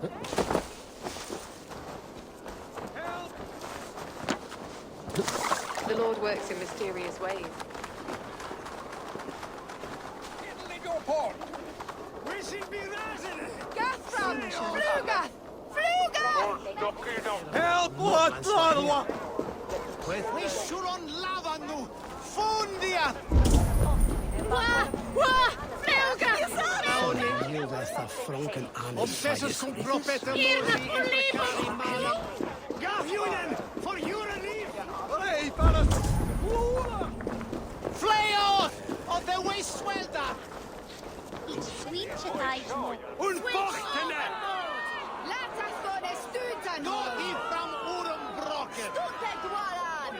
The Lord works in mysterious ways. Help! What? We should on lava nu! Fundia! Obsessors som profeter Gafjunen! For you relief! Fleo! Of the waste swelter! Unbochtene! Not in from Urumbrocken!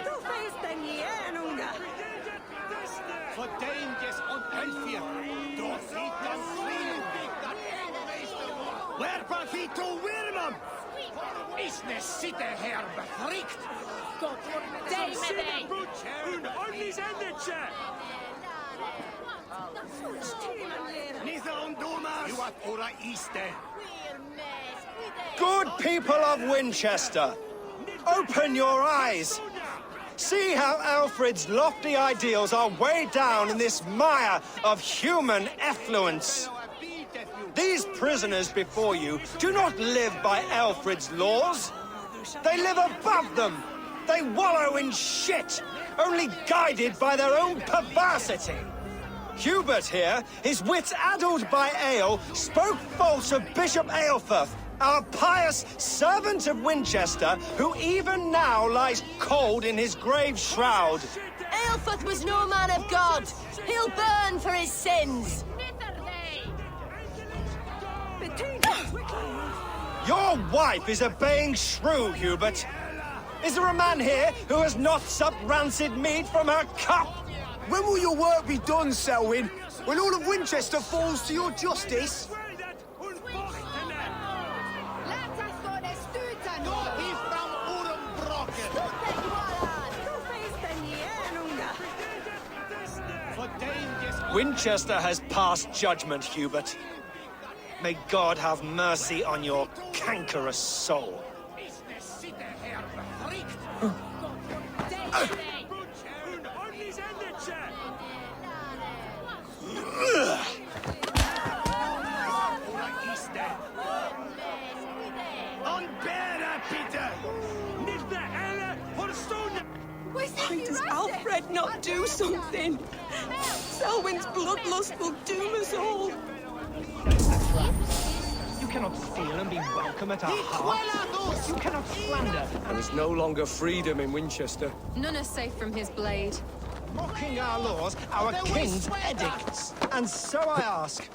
Du feest den jänunga! For dangers on Elfir! Don't eat them Where profit to Wirmam? Is the city here befrikt? Un ordnis endetje! Nitha undumas! You are ora iste! Good people of Winchester, open your eyes. See how Alfred's lofty ideals are weighed down in this mire of human effluence. These prisoners before you do not live by Alfred's laws. They live above them. They wallow in shit, only guided by their own perversity. Hubert here, his wits addled by ale, spoke false of Bishop Aelfirth, our pious servant of Winchester, who even now lies cold in his grave shroud. Aelfirth was no man of God. He'll burn for his sins. Your wife is obeying shrew, Hubert. Is there a man here who has not supped rancid mead from her cup? When will your work be done, Selwyn? When all of Winchester falls to your justice? Winchester has passed judgment, Hubert. May God have mercy on your cankerous soul. Does Alfred not do something? Selwyn's bloodlust will doom us all. You cannot steal and be welcome at our hearth. You cannot slander. There is no longer freedom in Winchester. None are safe from his blade. Mocking our laws, our king's edicts. And so I ask,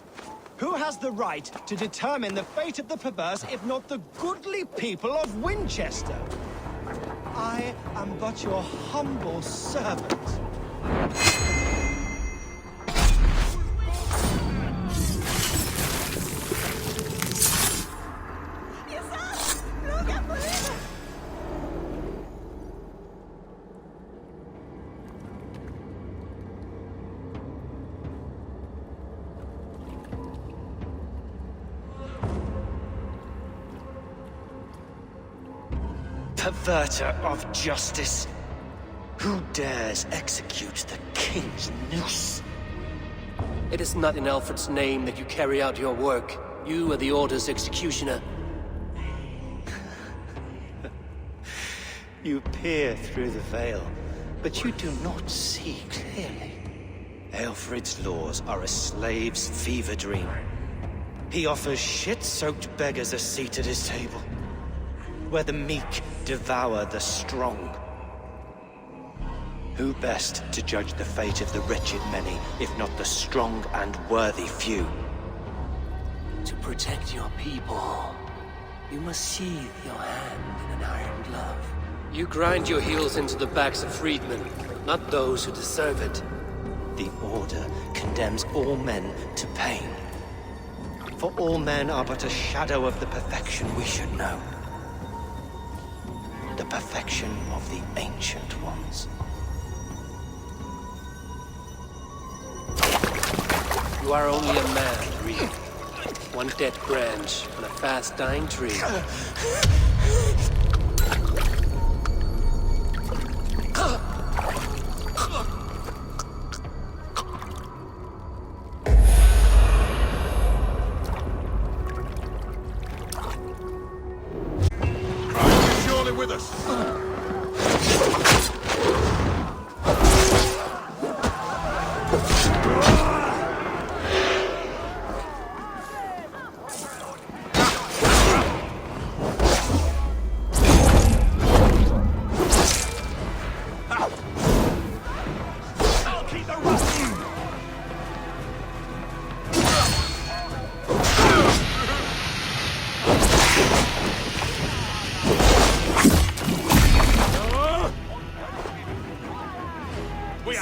who has the right to determine the fate of the perverse if not the goodly people of Winchester? I am but your humble servant. Perverter of justice. Who dares execute the king's noose? It is not in Alfred's name that you carry out your work. You are the Order's executioner. You peer through the veil, but you do not see clearly. Aelfred's laws are a slave's fever dream. He offers shit-soaked beggars a seat at his table, where the meek devour the strong. Who best to judge the fate of the wretched many, if not the strong and worthy few? To protect your people, you must sheathe your hand in an iron glove. You grind your heels into the backs of freedmen, not those who deserve it. The Order condemns all men to pain. For all men are but a shadow of the perfection we should know. The perfection of the Ancient Ones. You are only a man, Reed. One dead branch on a fast-dying tree. Surely with us.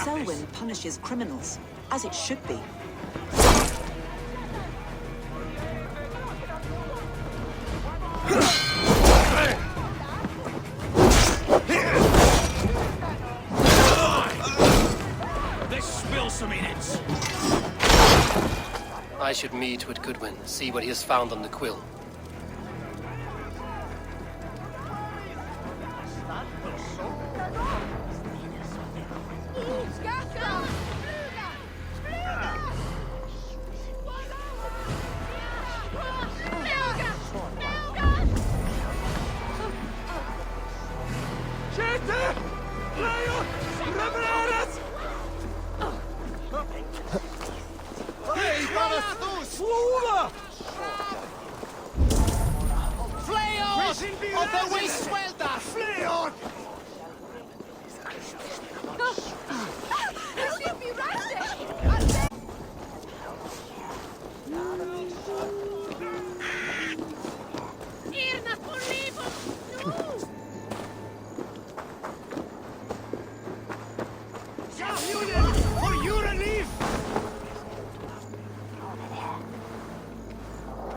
Selwyn punishes criminals, as it should be. Let's spill some innards. I should meet with Goodwin, see what he has found on the quill.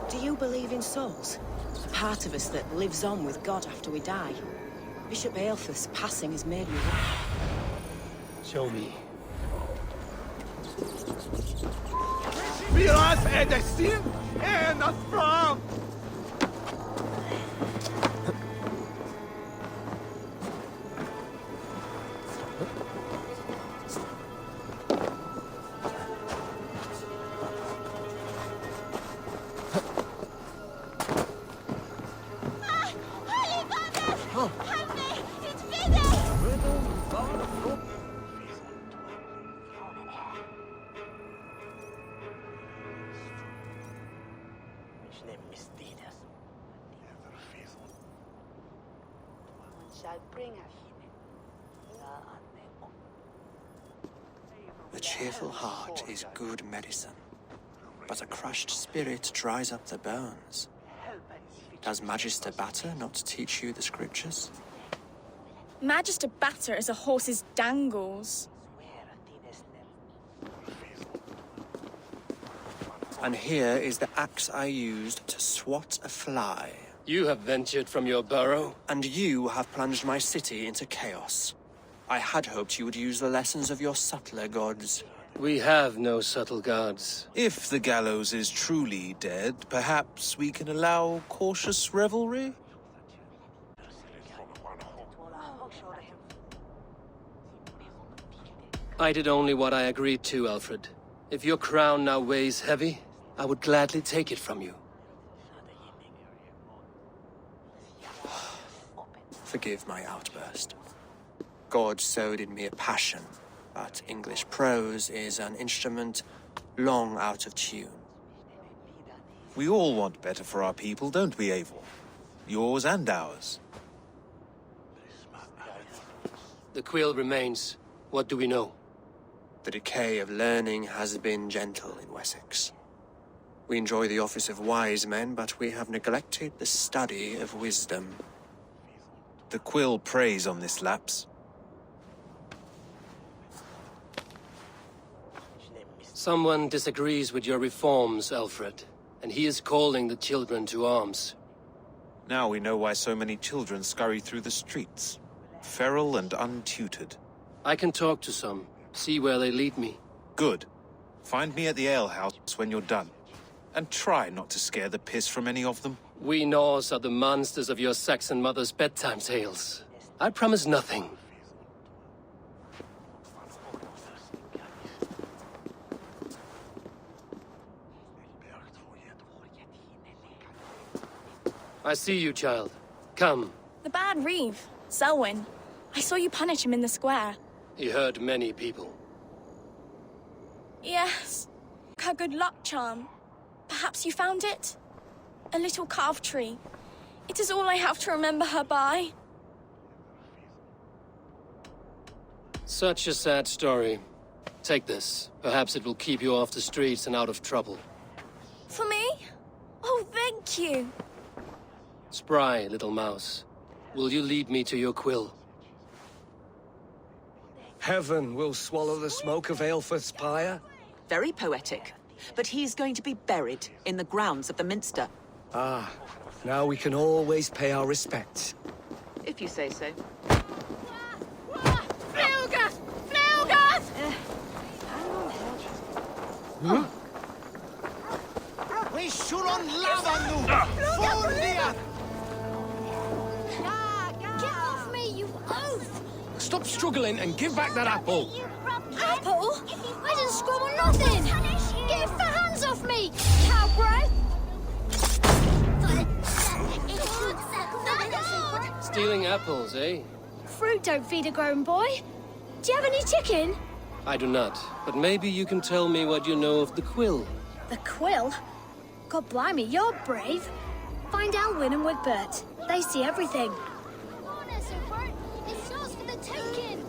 Do you believe in souls? The part of us that lives on with God after we die? Bishop Aelfus passing has made me wonder. Show me. Wir als Edestin and not from. A cheerful heart is good medicine, but a crushed spirit dries up the bones. Does Magister Batter not teach you the scriptures? Magister Batter is a horse's dangles. And here is the axe I used to swat a fly. You have ventured from your burrow. And you have plunged my city into chaos. I had hoped you would use the lessons of your subtler gods. We have no subtle gods. If the gallows is truly dead, perhaps we can allow cautious revelry? I did only what I agreed to, Alfred. If your crown now weighs heavy, I would gladly take it from you. Forgive my outburst. God sowed in me a passion, but English prose is an instrument long out of tune. We all want better for our people, don't we, Eivor? Yours and ours. The quill remains. What do we know? The decay of learning has been gentle in Wessex. We enjoy the office of wise men, but we have neglected the study of wisdom. The quill preys on this lapse. Someone disagrees with your reforms, Alfred, and he is calling the children to arms. Now we know why so many children scurry through the streets, feral and untutored. I can talk to some, see where they lead me. Good. Find me at the alehouse when you're done. And try not to scare the piss from any of them. We Norse are the monsters of your Saxon mother's bedtime tales. I promise nothing. I see you, child. Come. The bad Reeve, Selwyn. I saw you punish him in the square. He hurt many people. Yes. Her good luck charm. Perhaps you found it? A little carved tree. It is all I have to remember her by. Such a sad story. Take this. Perhaps it will keep you off the streets and out of trouble. For me? Oh, thank you. Spry, little mouse. Will you lead me to your quill? Heaven will swallow the smoke of Aelfrith's pyre. Very poetic. But he's going to be buried in the grounds of the Minster. Ah, now we can always pay our respects. If you say so. Flugas! Flugas! We should on lava nu! Forlia! Get off me, you oaf! Stop struggling and give back that apple. Apple? I didn't scrub on nothing! Get your hands off me, cowboy! Stealing apples, eh? Fruit don't feed a grown boy. Do you have any chicken? I do not, but maybe you can tell me what you know of the quill. The quill? God blimey, you're brave. Find Alwyn and Wigbert. They see everything. It's yours for the taking.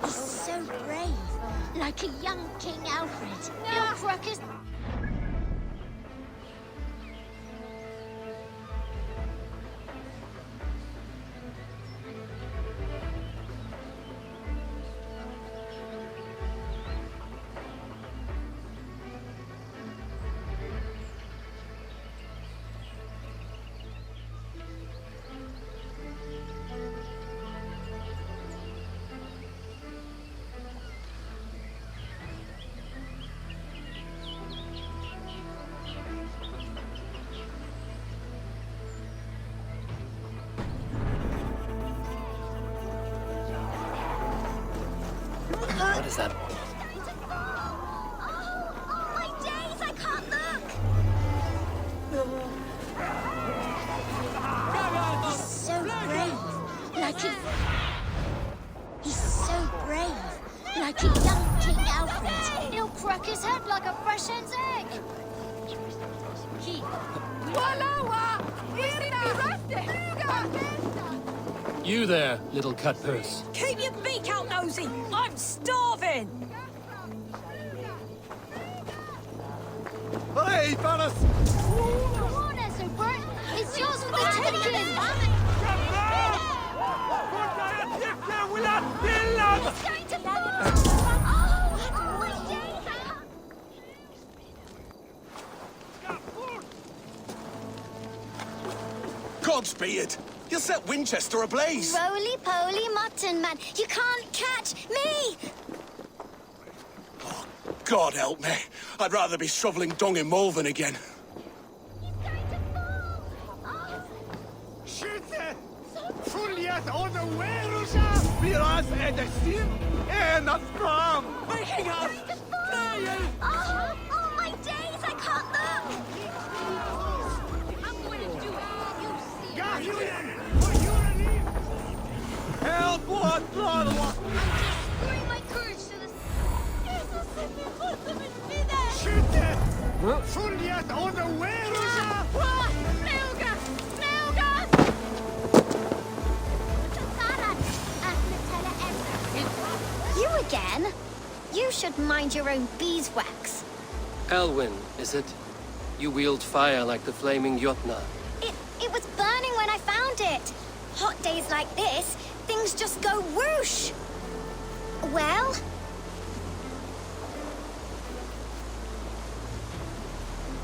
He's so brave. Like a young King Alfred. Your crackers. What is that? Oh, my days, I can't look! He's so brave. Like a... He's so brave. Like a young King Alfred. He'll crack his head like a fresh hen's egg. You there, little cutpurse. Keep your beak out, Nosy! I'm starving! Hey, Thanos! Warner, Super! It's yours for the taking! It's going to fall! Oh, my days! Godspeed! You'll set Winchester ablaze! Roly-poly mutton man, you can't catch me! Oh, God help me. I'd rather be shoveling dung in Malvern again. Miras edestin en astram! Waking up! Flying! Oh, my days, I can't look! I'm going to do it. You see it. Help! What? Blood! I'm just screwing my courage to the... Fuliat on the way! You again? You should mind your own beeswax. Alwyn, is it? You wield fire like the flaming Jotnar. It was burning when I found it. Hot days like this, things just go whoosh. Well?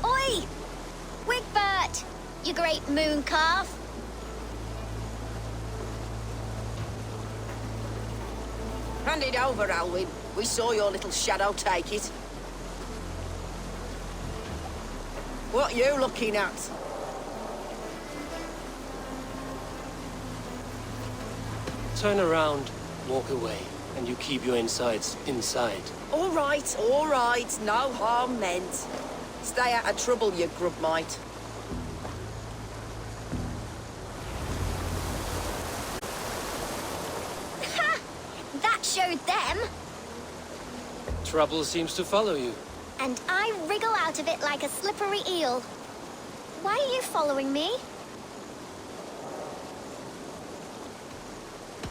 Oi! Wigbert, you great moon calf. Hand it over, Alwyn. We saw your little shadow take it. What you looking at? Turn around, walk away, and you keep your insides inside. All right, no harm meant. Stay out of trouble, you grub mite. Ha! That showed them. Trouble seems to follow you. And I wriggle out of it like a slippery eel. Why are you following me?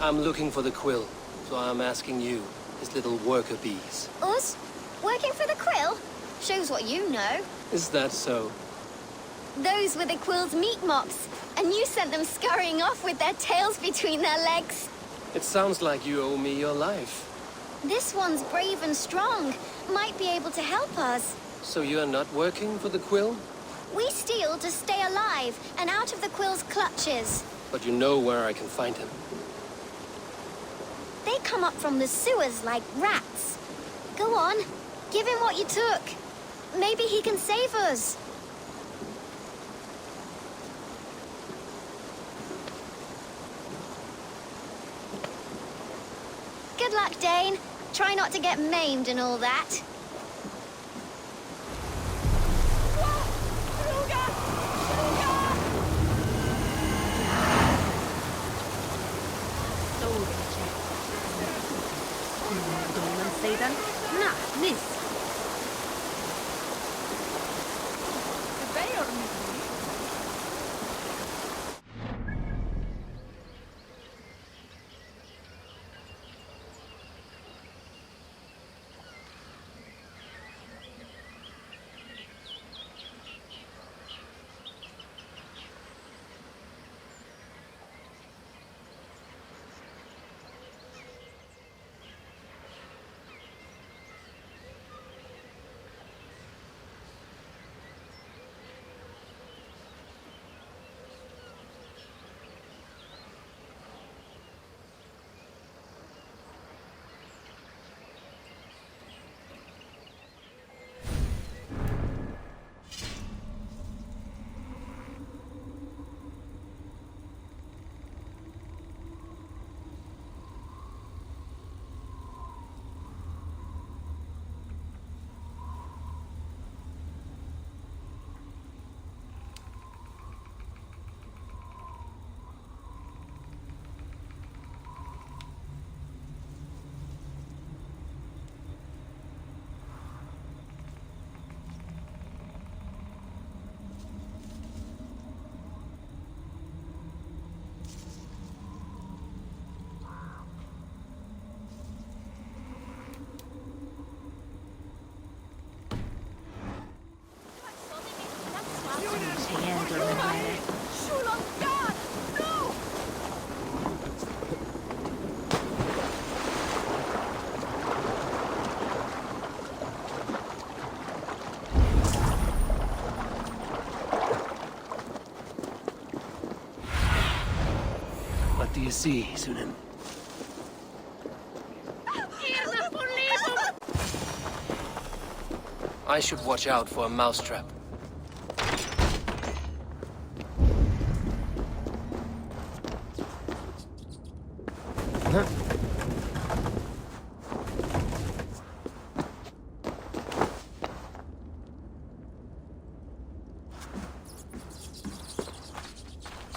I'm looking for the quill, so I'm asking you, his little worker bees. Us? Working for the quill? Shows what you know. Is that so? Those were the quill's meat mops, and you sent them scurrying off with their tails between their legs. It sounds like you owe me your life. This one's brave and strong. Might be able to help us. So you're not working for the quill? We steal to stay alive and out of the quill's clutches. But you know where I can find him. They come up from the sewers like rats. Go on, give him what you took. Maybe he can save us. Good luck, Dane. Try not to get maimed and all that. Sedan? Na, miss. What do you see, Sunan? I should watch out for a mousetrap. Huh?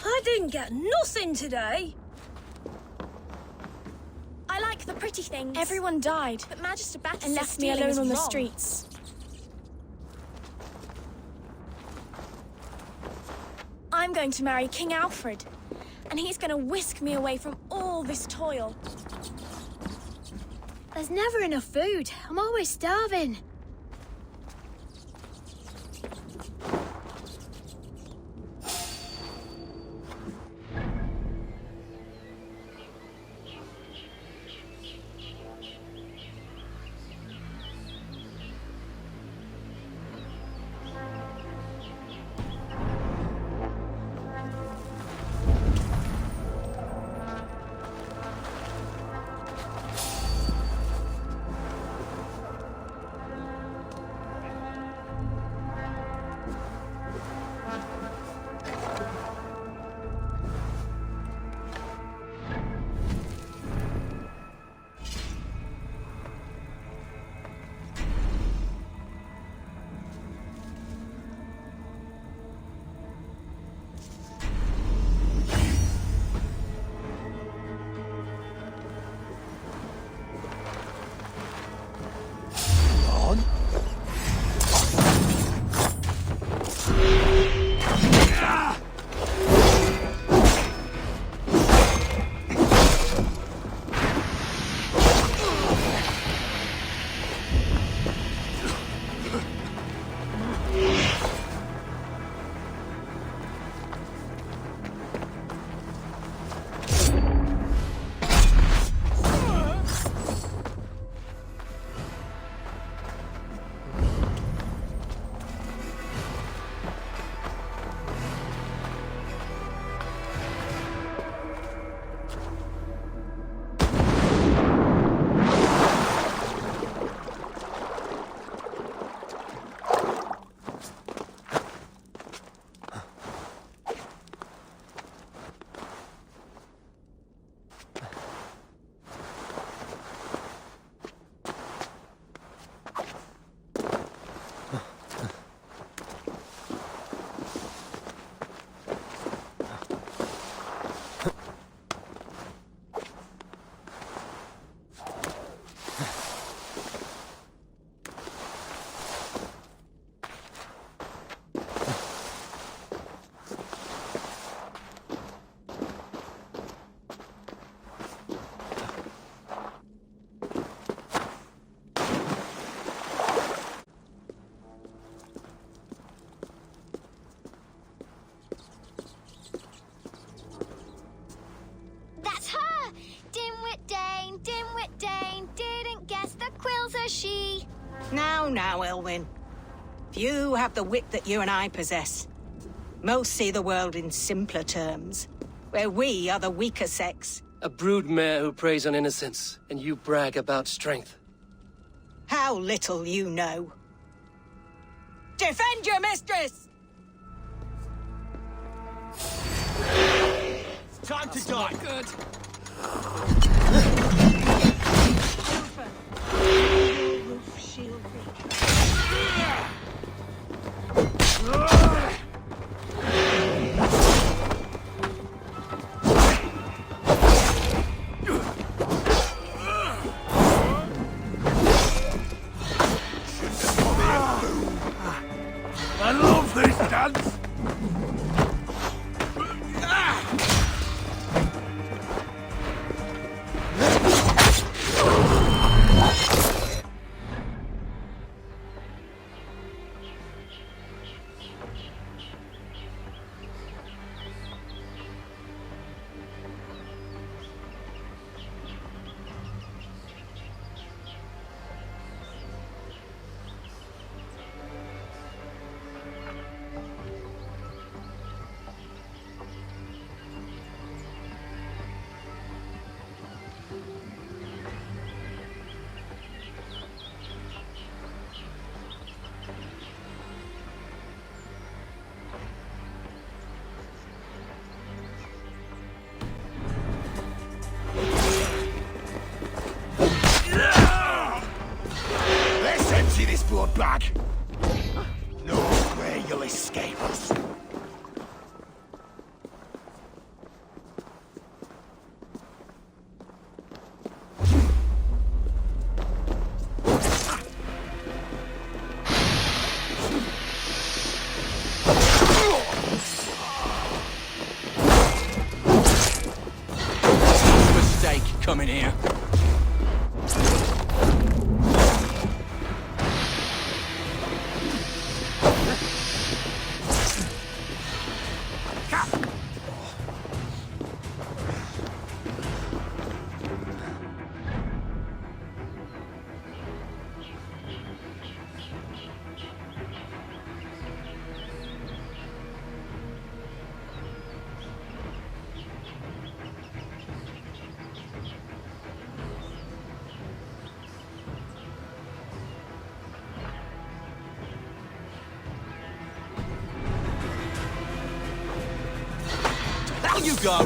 I didn't get nothing today. I like the pretty things. Everyone died, but Magister Battis and left me alone on the streets. I'm going to marry King Alfred, and he's going to whisk me away from all this toil. There's never enough food. I'm always starving. Now, Elwyn. Few have the wit that you and I possess. Most see the world in simpler terms, where we are the weaker sex. A broodmare who preys on innocence, and you brag about strength. How little you know. Defend your mistress! Time to die. Good. I love this dance! Let's empty this blood bag. No way you'll escape us. Mistake coming here. Down you go!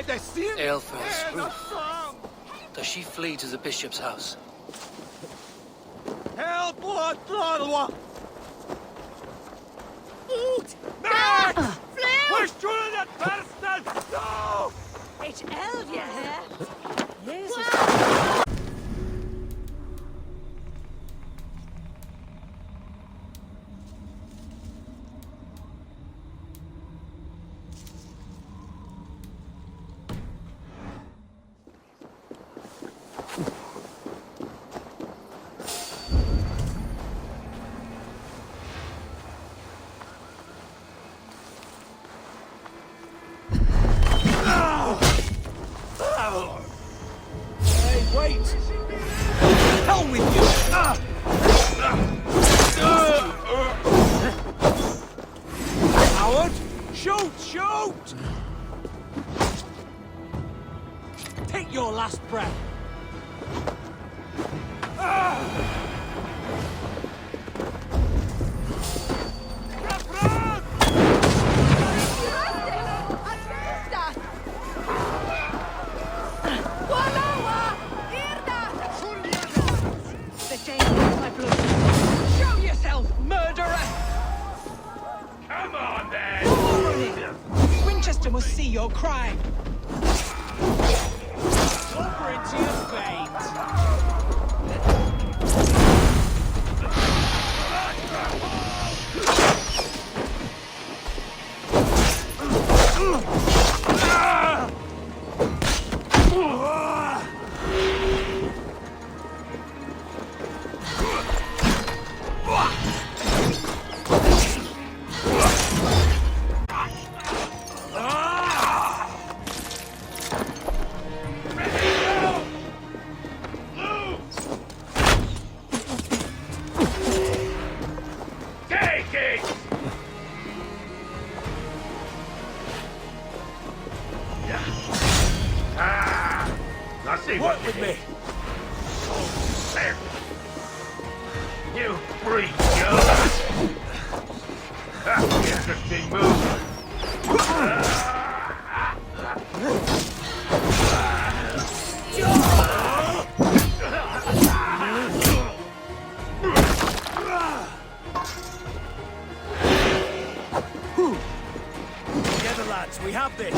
Aelfred's roof. Does she flee to the bishop's house? Help! What? Eat! Max! Flew! We're shooting at person! No! It's Elvia here. Yes. Hey, wait! Hell with you! Howard! Shoot! Take your last breath. The danger of my blood. Show yourself, murderer! Come on, then! Running. Winchester must see your crime. Over into your veins. Take it! Now see what Work with me. There. You freak, you! Interesting move. Together, lads, we have this.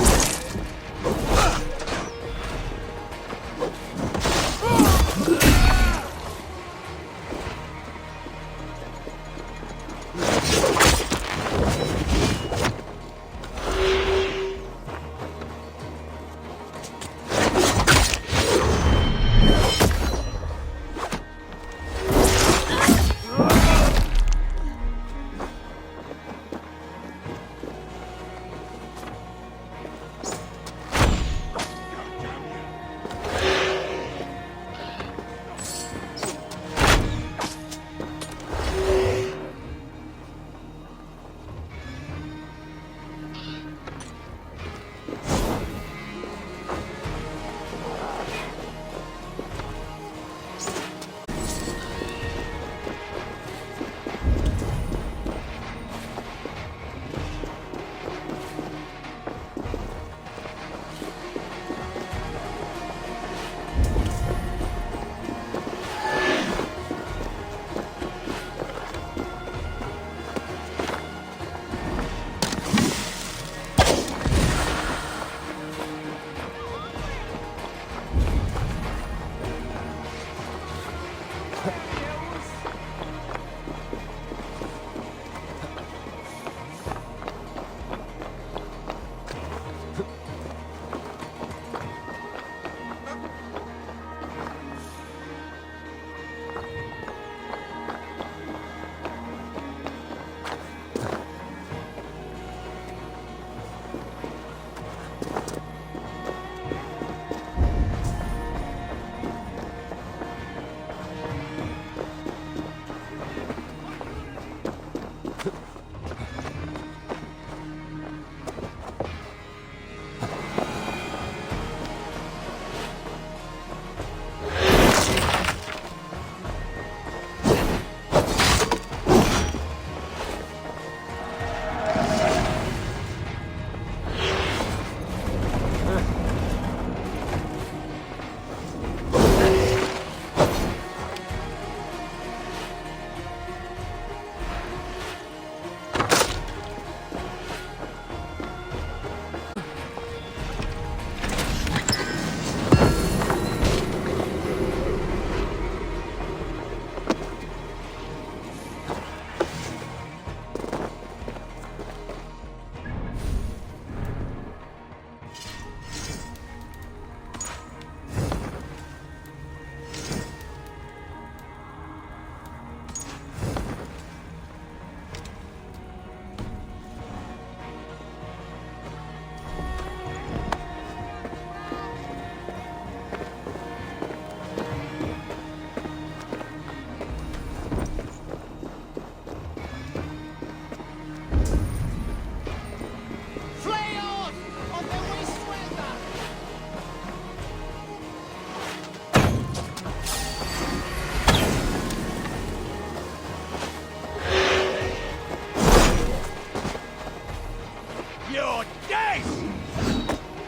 your days!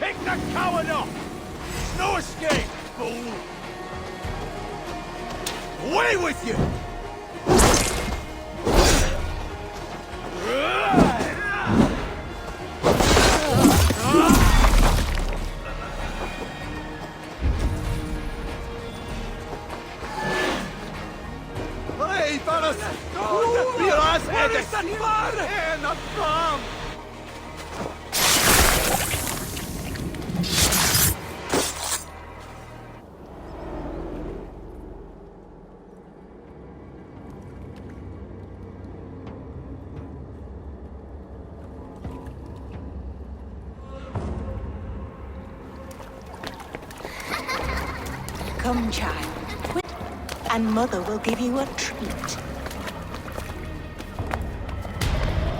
Pick the coward up! There's no escape, fool! Away with you! Hey, Vanos! Miras edes! En a bomb! Come, child. And Mother will give you a treat.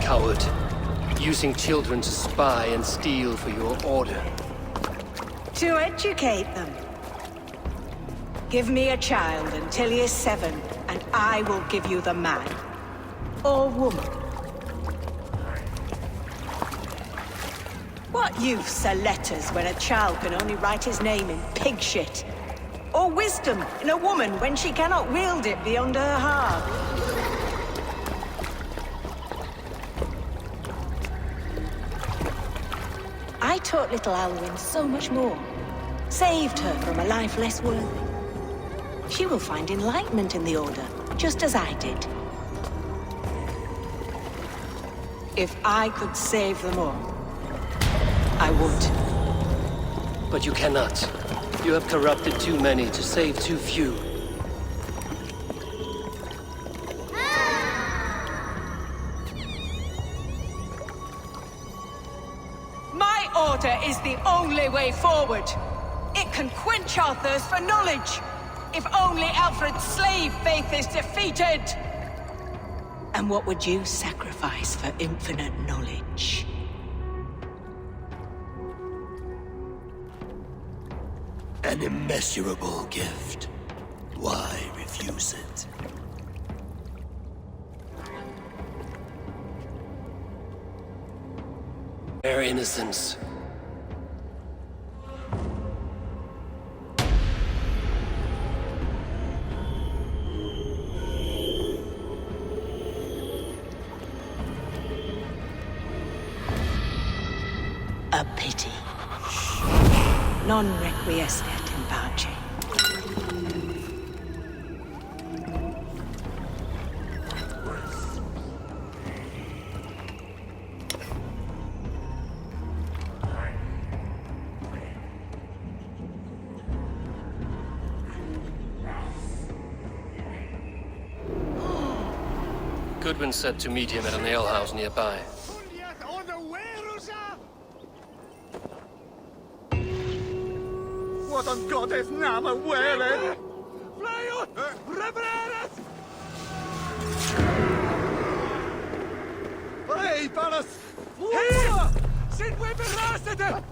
Coward. Using children to spy and steal for your order. To educate them. Give me a child until he is 7, and I will give you the man. Or woman. What use are letters when a child can only write his name in pig shit? Or wisdom in a woman when she cannot wield it beyond her heart? I taught little Alwyn so much more. Saved her from a life less worthy. She will find enlightenment in the Order, just as I did. If I could save them all, I would. But you cannot. You have corrupted too many to save too few. My order is the only way forward. It can quench our thirst for knowledge. If only Alfred's slave faith is defeated. And what would you sacrifice for infinite knowledge? An immeasurable gift. Why refuse it? Their innocence. A pity. Non requiescat in pace. Goodwin said to meet him at an alehouse nearby. What on God's name a wele? Fly ut! Revereres! Hey, Vanos! Here! Sin we belasted!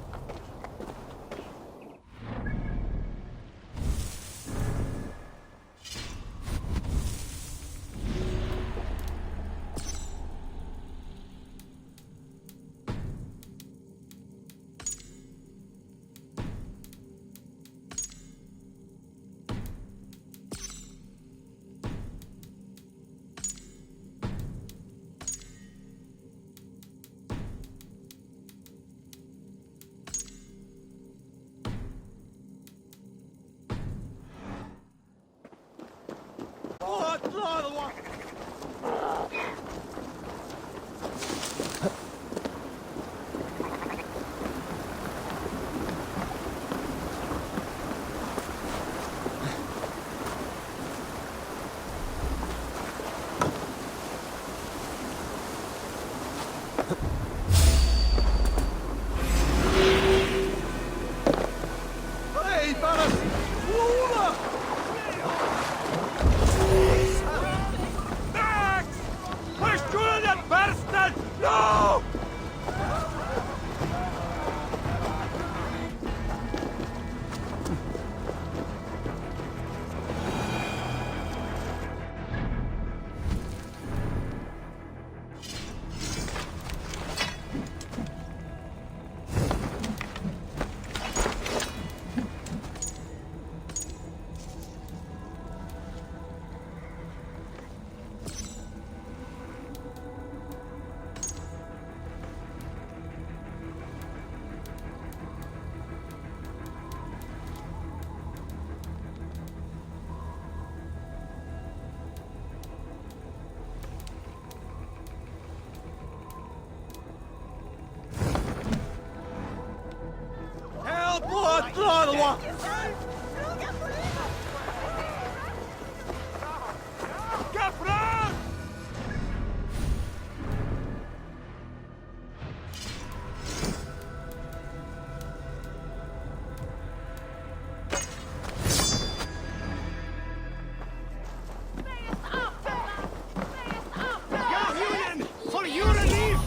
For your relief!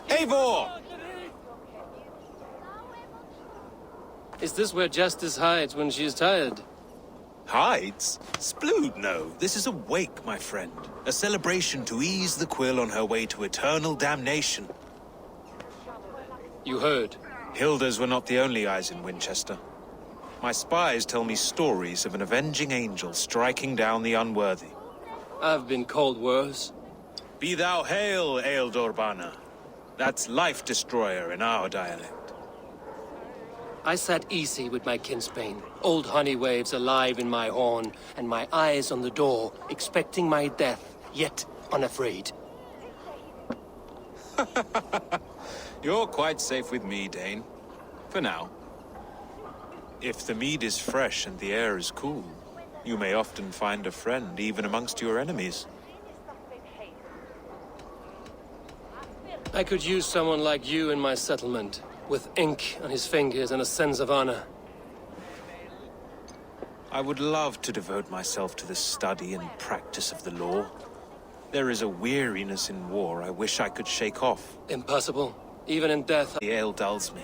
Eivor! Is this where Justice hides when she's tired? Hides? Splood, no. This is a wake, my friend. A celebration to ease the quill on her way to eternal damnation. You heard. Hilda's were not the only eyes in Winchester. My spies tell me stories of an avenging angel striking down the unworthy. I've been called worse. Be thou hail, Ealdor Bana. That's Life Destroyer in our dialect. I sat easy with my kinsbane, old honey waves alive in my horn, and my eyes on the door, expecting my death, yet unafraid. You're quite safe with me, Dane. For now. If the mead is fresh and the air is cool, you may often find a friend even amongst your enemies. I could use someone like you in my settlement, with ink on his fingers and a sense of honor. I would love to devote myself to the study and practice of the law. There is a weariness in war I wish I could shake off. Impossible. Even in death. The ale dulls me.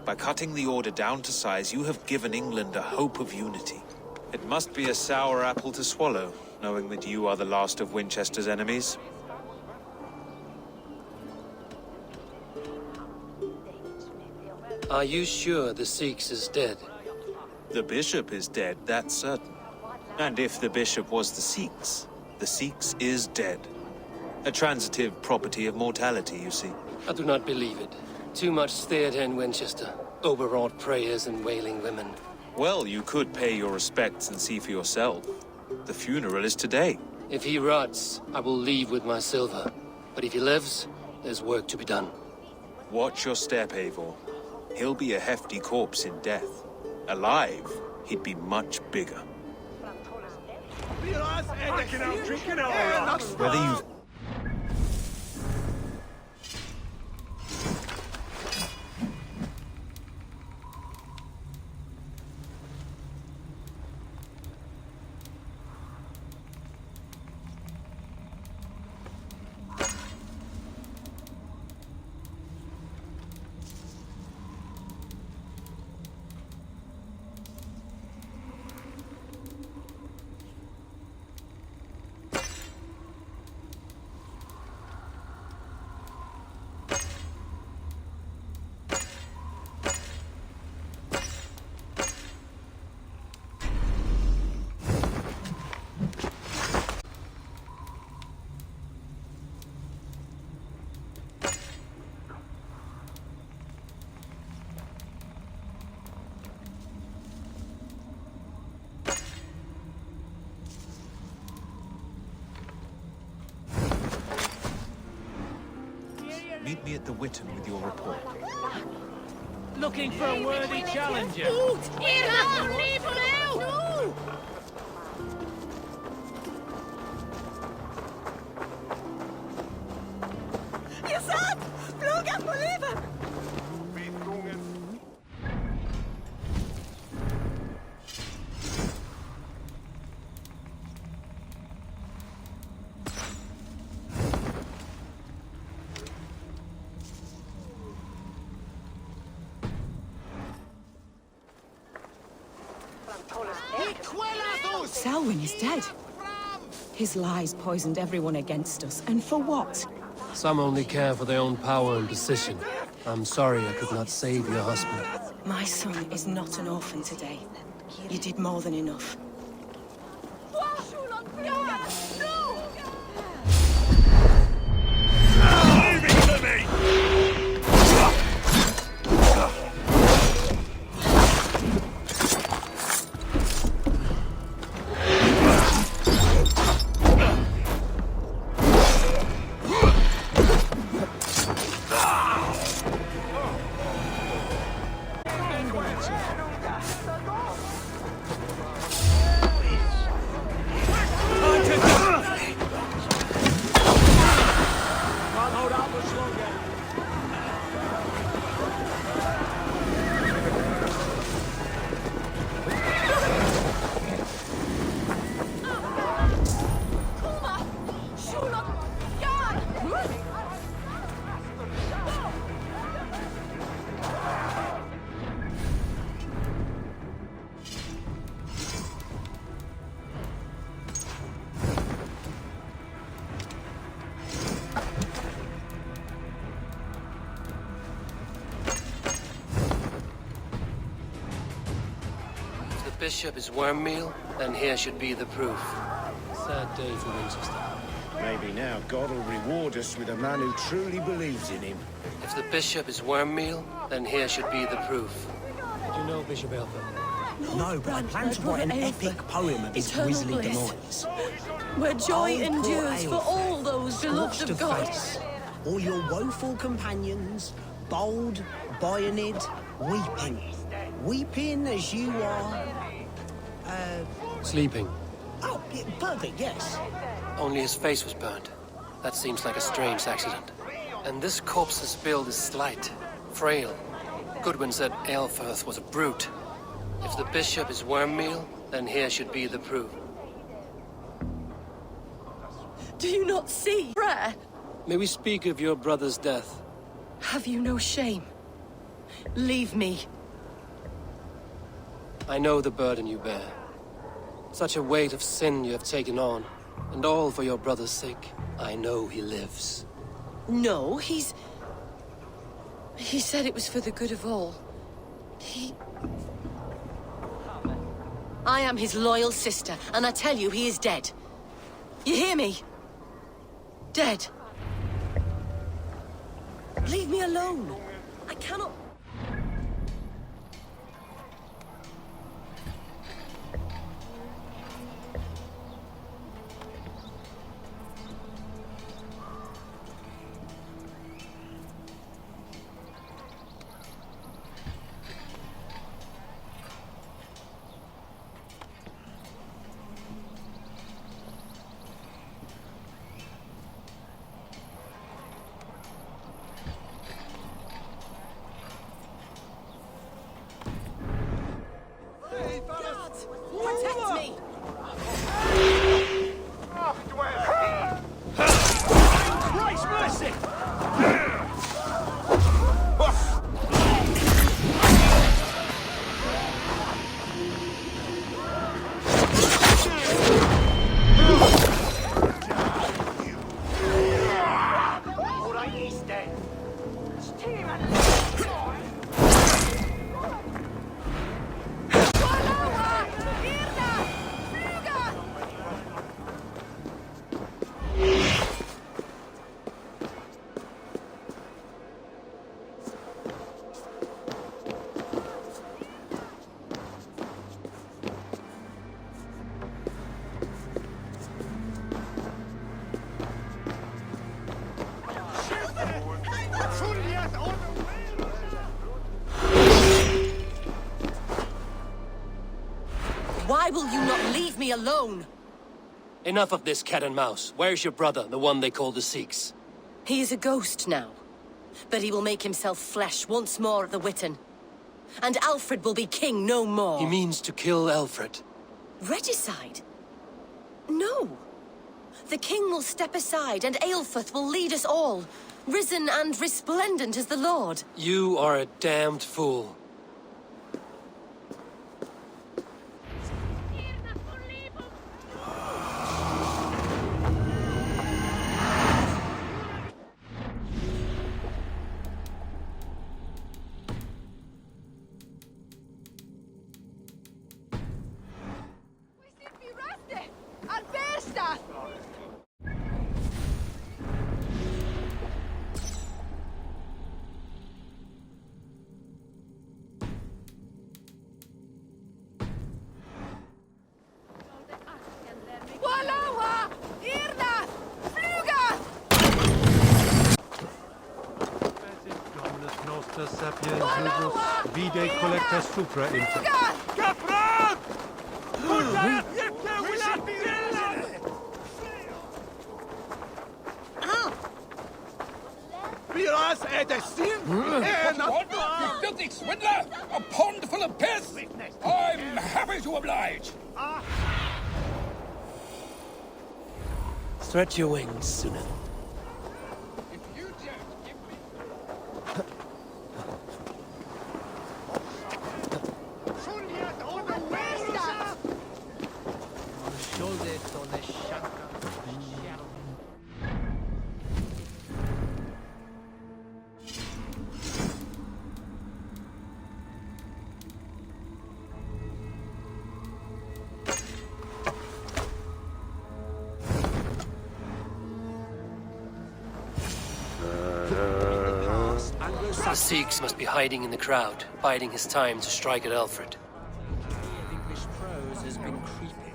By cutting the order down to size, you have given England a hope of unity. It must be a sour apple to swallow, knowing that you are the last of Winchester's enemies. Are you sure the Sikhs is dead? The bishop is dead, that's certain. And if the bishop was the Sikhs is dead. A transitive property of mortality, you see. I do not believe it. Too much theater in Winchester. Overwrought prayers and wailing women. Well, you could pay your respects and see for yourself. The funeral is today. If he rots, I will leave with my silver. But if he lives, there's work to be done. Watch your step, Eivor. He'll be a hefty corpse in death. Alive, he'd be much bigger. Whether you... Meet me at the Witten with your report. Looking for a worthy challenger. Selwyn is dead. His lies poisoned everyone against us, and for what? Some only care for their own power and position. I'm sorry I could not save your husband. My son is not an orphan today. You did more than enough. Leave it to me! bishop is worm meal, then here should be the proof. Sad day for Winchester. Maybe now God will reward us with a man who truly believes in him. If the bishop is worm meal, then here should be the proof. Did you know Bishop Alpha? No, but I plan to write an epic poem of his grisly demise. Where joy Oh, endures poor for all those beloved Scorched of God. face, all your woeful companions, bold, bayoneted, weeping. Weeping as you are... Sleeping. Oh, yeah, perfect, yes. Only his face was burned. That seems like a strange accident. And this corpse's build is slight, frail. Goodwin said Aelfirth was a brute. If the bishop is worm meal, then here should be the proof. Do you not see, Frere? May we speak of your brother's death? Have you no shame? Leave me. I know the burden you bear. Such a weight of sin you have taken on, and all for your brother's sake. I know he lives. No, He said it was for the good of all. I am his loyal sister, and I tell you, he is dead. You hear me? Dead. Leave me alone. I cannot... Protect me! Christ mercy! Why will you not leave me alone? Enough of this cat and mouse. Where's your brother, the one they call the Sikhs? He is a ghost now. But he will make himself flesh once more at the Witten. And Alfred will be king no more. He means to kill Alfred. Regicide? No. The king will step aside and Aelfirth will lead us all, risen and resplendent as the Lord. You are a damned fool. Vide collecta supra inter. Miras är det You filthy swindler! A pond full of piss! I'm happy to oblige! Stretch your wings, Sunan. The Sikhs must be hiding in the crowd, biding his time to strike at Alfred. English prose has been creeping.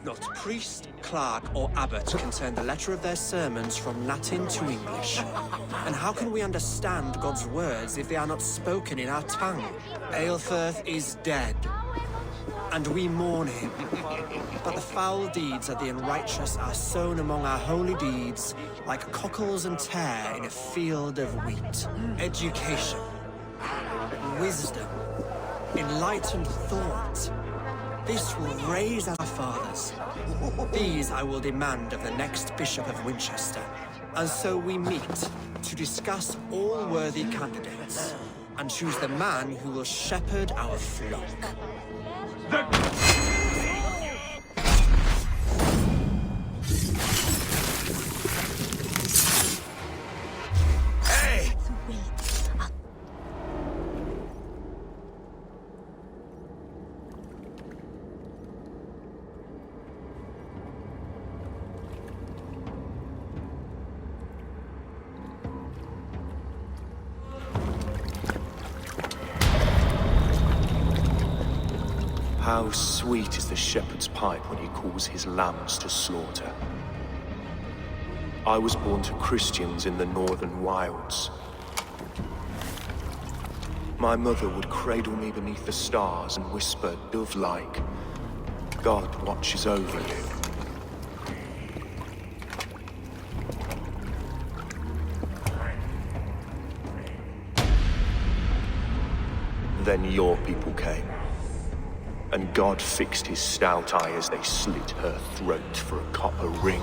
Not priest, clerk, or abbot can turn the letter of their sermons from Latin to English. And how can we understand God's words if they are not spoken in our tongue? Aelfirth is dead, and we mourn him. But the foul deeds of the unrighteous are sown among our holy deeds, like cockles and tare in a field of wheat. Education, wisdom, enlightened thought. This will raise our fathers. These I will demand of the next Bishop of Winchester. And so we meet to discuss all worthy candidates and choose the man who will shepherd our flock. Hey! How sweet is the shepherd's pipe when he calls his lambs to slaughter. I was born to Christians in the northern wilds. My mother would cradle me beneath the stars and whisper, dove-like, God watches over you. Then your people came. And God fixed his stout eye as they slit her throat for a copper ring.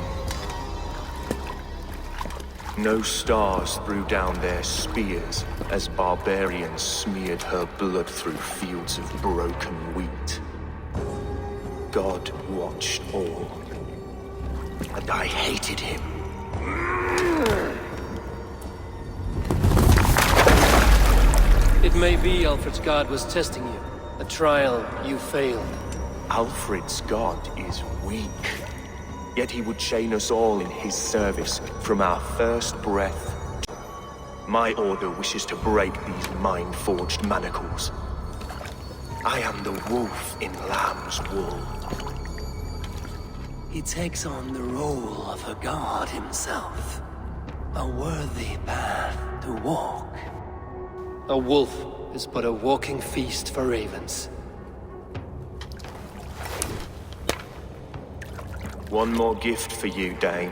No stars threw down their spears as barbarians smeared her blood through fields of broken wheat. God watched all, and I hated him. It may be Alfred's God was testing you. A trial you failed. Alfred's God is weak. Yet he would chain us all in his service from our first breath. My order wishes to break these mind-forged manacles. I am the wolf in lamb's wool. He takes on the role of a god himself. A worthy path to walk. A wolf is but a walking feast for ravens. One more gift for you, Dane.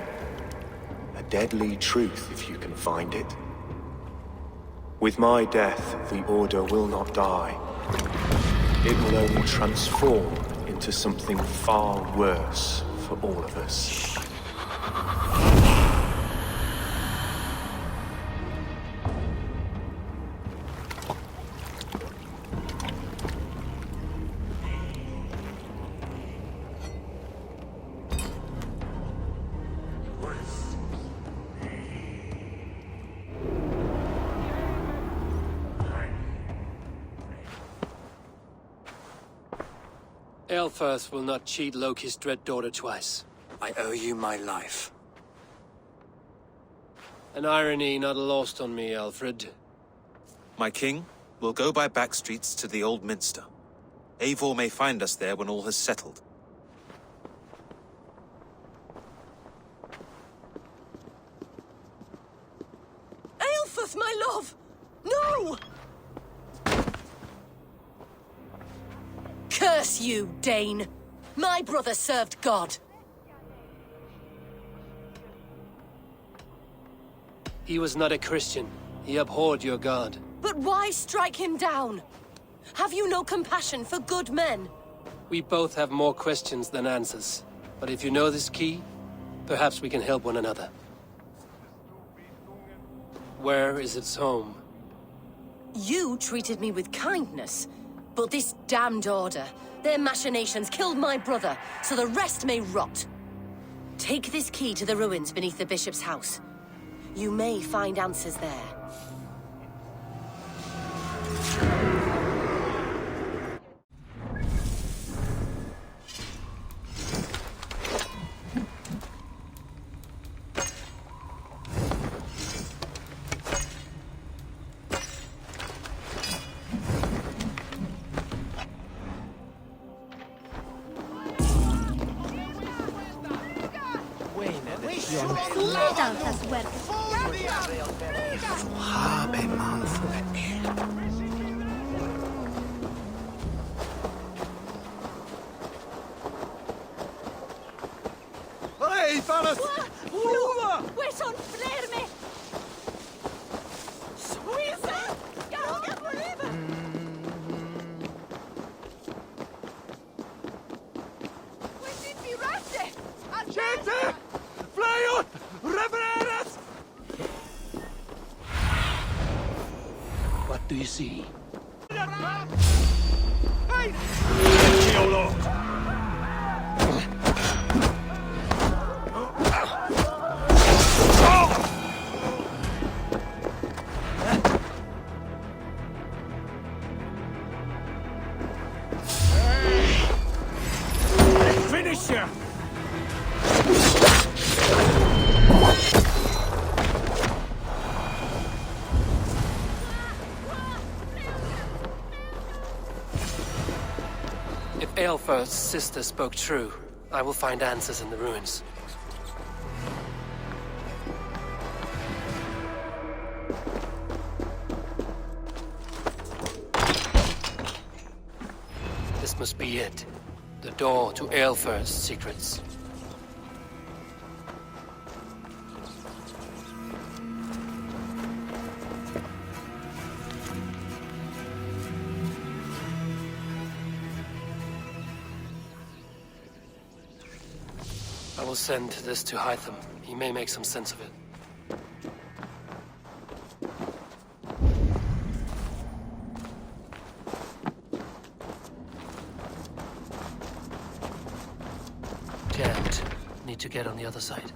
A deadly truth, if you can find it. With my death, the Order will not die. It will only transform into something far worse for all of us. Aelfirth will not cheat Loki's dread daughter twice. I owe you my life. An irony not lost on me, Alfred. My king, we'll go by back streets to the Old Minster. Eivor may find us there when all has settled. Aelfirth, my love! No! Curse you, Dane! My brother served God. He was not a Christian. He abhorred your god. But why strike him down? Have you no compassion for good men? We both have more questions than answers. But if you know this key, perhaps we can help one another. Where is its home? You treated me with kindness, but this damned Order, their machinations killed my brother, so the rest may rot. Take this key to the ruins beneath the Bishop's house. You may find answers there. Legion, tantas huertas. Habe man verkehrt. Hey, fellas! We're on Flerme! Squeeze it! Get forever! We did be rafted! Gente! Flyot! Revereras! What do you see? Hey! Giolo! Finish him! If Aelfir's sister spoke true, I will find answers in the ruins. This must be it. The door to Aelfir's secrets. I will send this to Hytham. He may make some sense of it. Can't. Need to get on the other side.